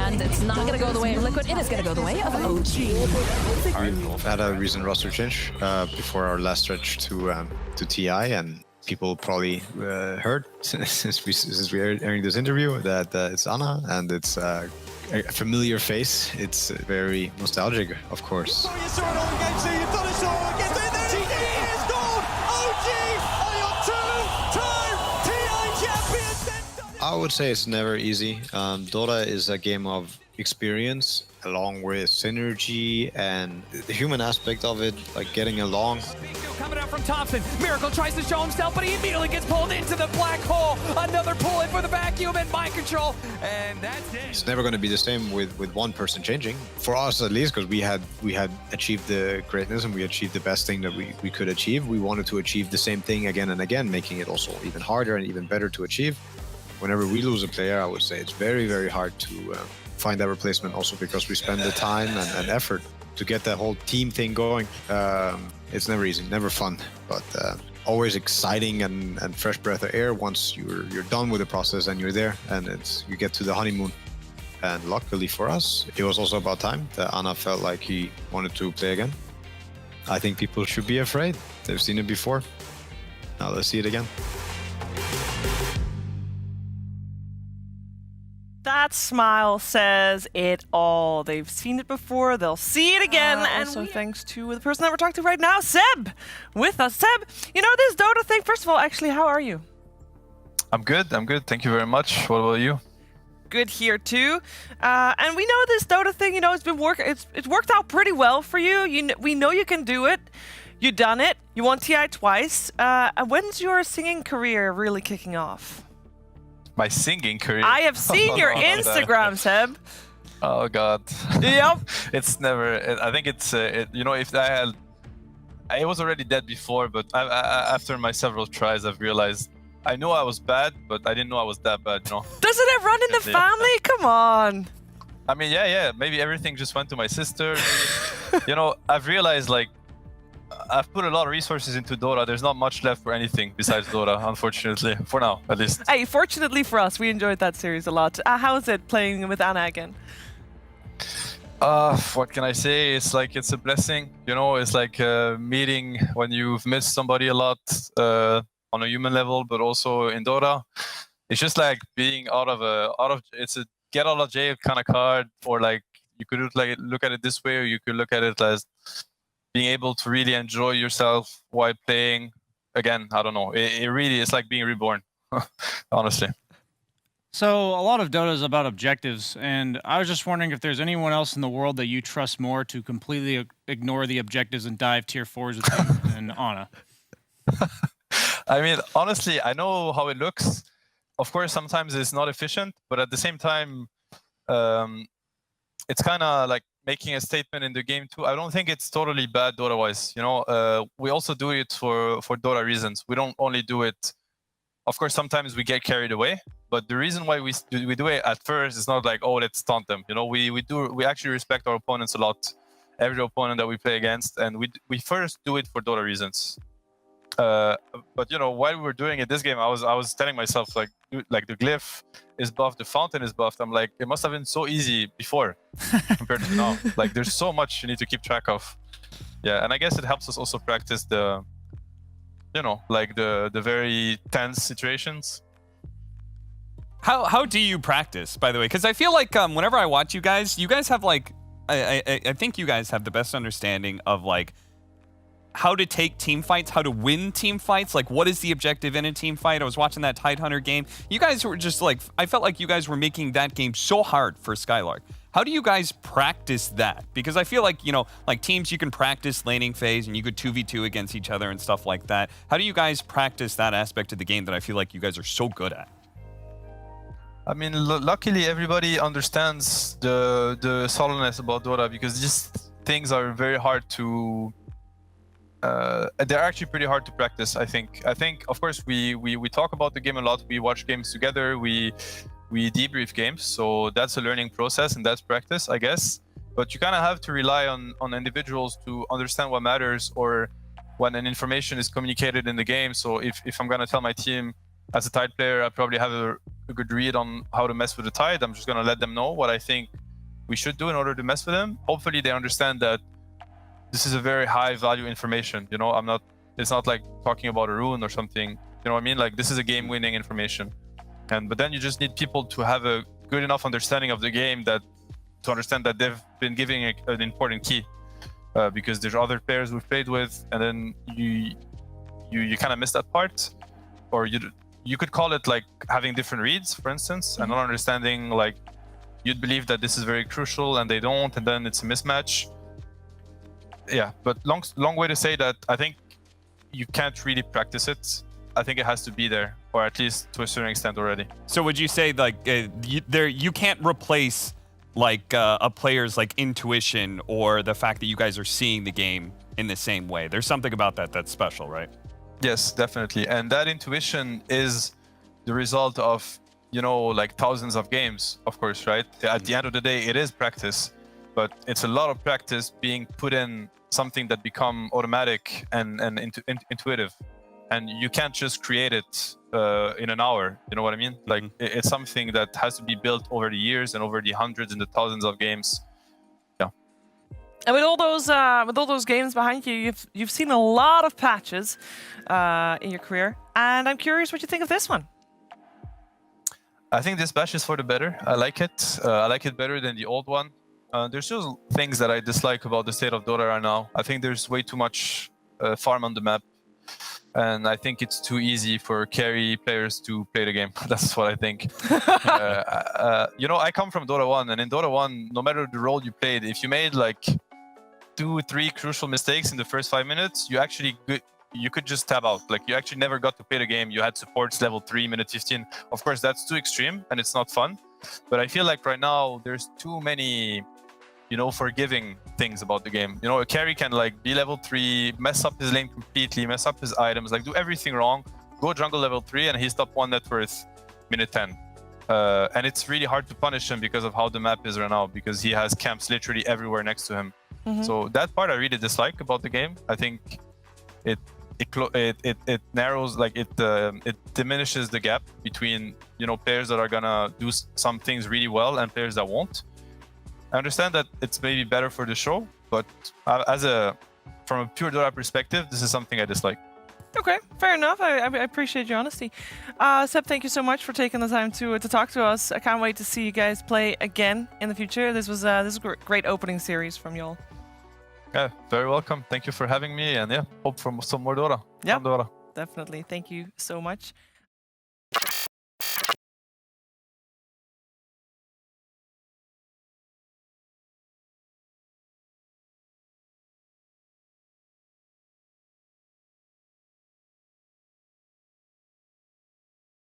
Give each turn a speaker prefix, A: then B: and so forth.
A: and it's not going to go the way of Liquid. It is going to go the way of OG.
B: We had a recent roster change before our last stretch to TI, and people probably heard since we're airing this interview that it's Anna, and it's a familiar face. It's very nostalgic, of course. I would say it's never easy. Dota is a game of experience along with synergy and the human aspect of it, like getting along.
C: Coming out from Thompson, Miracle tries to show himself, but he immediately gets pulled into the black hole. Another pull in for the vacuum and mind control, and that's it.
B: It's never going to be the same with one person changing. For us, at least, because we had achieved the greatness and we achieved the best thing that we could achieve. We wanted to achieve the same thing again and again, making it also even harder and even better to achieve. Whenever we lose a player, I would say it's very, very hard to find that replacement, also because we spend the time and effort to get that whole team thing going. It's never easy, never fun, but always exciting and fresh breath of air once you're done with the process and you're there, and you get to the honeymoon. And luckily for us, it was also about time that Anna felt like he wanted to play again. I think people should be afraid. They've seen it before. Now let's see it again.
D: That smile says it all. They've seen it before, they'll see it again. And also thanks to the person that we're talking to right now, Seb, with us. Seb, you know this Dota thing. First of all, actually, how are you?
E: I'm good. Thank you very much. What about you?
D: Good here too. And we know this Dota thing, it's worked out pretty well for you. We know you can do it. You've done it. You won TI twice. And when's your singing career really kicking off?
E: My singing career?
D: I have seen your Instagram, Seb.
E: Oh God.
D: Yep.
E: It's never. I think it's. If I had, I was already dead before, but after my several tries, I've realized I knew I was bad, but I didn't know I was that bad. You know.
D: Doesn't it run in the family? Come on.
E: I mean, yeah. Maybe everything just went to my sister. I've realized like. I've put a lot of resources into Dota. There's not much left for anything besides Dota, unfortunately. For now, at least.
D: Hey, fortunately for us, we enjoyed that series a lot. How is it playing with Anna again?
E: What can I say? It's a blessing. It's like meeting when you've missed somebody a lot on a human level, but also in Dota. It's just like being it's a get out of jail kind of card, or like you could look at it this way, or you could look at it as being able to really enjoy yourself while playing. Again, I don't know. It really is like being reborn, honestly.
F: So a lot of Dota is about objectives, and I was just wondering if there's anyone else in the world that you trust more to completely ignore the objectives and dive tier 4s with you than Anna.
E: I mean, honestly, I know how it looks. Of course, sometimes it's not efficient, but at the same time, it's kind of like making a statement in the game too. I don't think it's totally bad Dota-wise. We also do it for Dota reasons. We don't only do it. Of course, sometimes we get carried away, but the reason why we do it at first is not like, oh, let's taunt them. We actually respect our opponents a lot, every opponent that we play against, and we first do it for Dota reasons. But while we were doing it this game, I was telling myself like the glyph is buffed, the fountain is buffed. I'm like, it must have been so easy before compared to now. Like there's so much you need to keep track of. Yeah, and I guess it helps us also practice the very tense situations.
C: How do you practice, by the way? Because I feel like whenever I watch you guys have like I think you guys have the best understanding of like how to take team fights, how to win team fights, like what is the objective in a team fight. I was watching that Tidehunter game. You guys were just like, I felt like you guys were making that game so hard for Skylark. How do you guys practice that? Because I feel like, like teams, you can practice laning phase and you could 2v2 against each other and stuff like that. How do you guys practice that aspect of the game that I feel like you guys are so good at?
E: I mean, luckily everybody understands the subtleness about Dota, because these things are very hard to they're actually pretty hard to practice. I think of course we talk about the game a lot. We watch games together. We debrief games. So that's a learning process and that's practice, I guess. But you kind of have to rely on individuals to understand what matters, or when an information is communicated in the game. So if I'm gonna tell my team as a Tide player, I probably have a a good read on how to mess with the tide. I'm just gonna let them know what I think we should do in order to mess with them. Hopefully they understand that this is a very high value information. You know, it's not like talking about a rune or something. You know what I mean? Like, this is a game winning information. But then you just need people to have a good enough understanding of the game to understand that they've been giving an important key. Because there's other players we've played with, and then you kind of miss that part, or you could call it like having different reads, for instance, and not understanding, like, you'd believe that this is very crucial and they don't, and then it's a mismatch. Yeah, but long way to say that I think you can't really practice it. I think it has to be there, or at least to a certain extent already.
C: So would you say like you can't replace like a player's like intuition or the fact that you guys are seeing the game in the same way? There's something about that that's special, right?
E: Yes, definitely. And that intuition is the result of, you know, like thousands of games, of course, right? At the end of the day, it is practice, but it's a lot of practice being put in something that become automatic and intuitive. And you can't just create it in an hour. You know what I mean? Like, it's something that has to be built over the years and over the hundreds and the thousands of games. Yeah.
D: And with all those games behind you, you've seen a lot of patches in your career, and I'm curious what you think of this one.
E: I think this patch is for the better. I like it. I like it better than the old one. There's still things that I dislike about the state of Dota right now. I think there's way too much farm on the map. And I think it's too easy for carry players to play the game. That's what I think. You know, I come from Dota 1, and in Dota 1, no matter the role you played, if you made like 2-3 crucial mistakes in the first 5 minutes, you could just tab out. Like, you actually never got to play the game. You had supports level 3, minute 15. Of course, that's too extreme, and it's not fun. But I feel like right now, there's too many, you know, forgiving things about the game. You know, a carry can like be level 3, mess up his lane completely, mess up his items, like do everything wrong, go jungle level 3, and he's top 1 net worth minute 10. And it's really hard to punish him because of how the map is right now, because he has camps literally everywhere next to him. So that part I really dislike about the game. I think it narrows, like it diminishes the gap between, you know, players that are gonna do some things really well and players that won't. I understand that it's maybe better for the show, but from a pure Dota perspective, this is something I dislike.
D: Okay, fair enough. I appreciate your honesty. Seb, thank you so much for taking the time to talk to us. I can't wait to see you guys play again in the future. This was a great opening series from y'all.
E: Yeah, very welcome. Thank you for having me, and yeah, hope for some more Dota.
D: Yeah,
E: Dota.
D: Definitely. Thank you so much.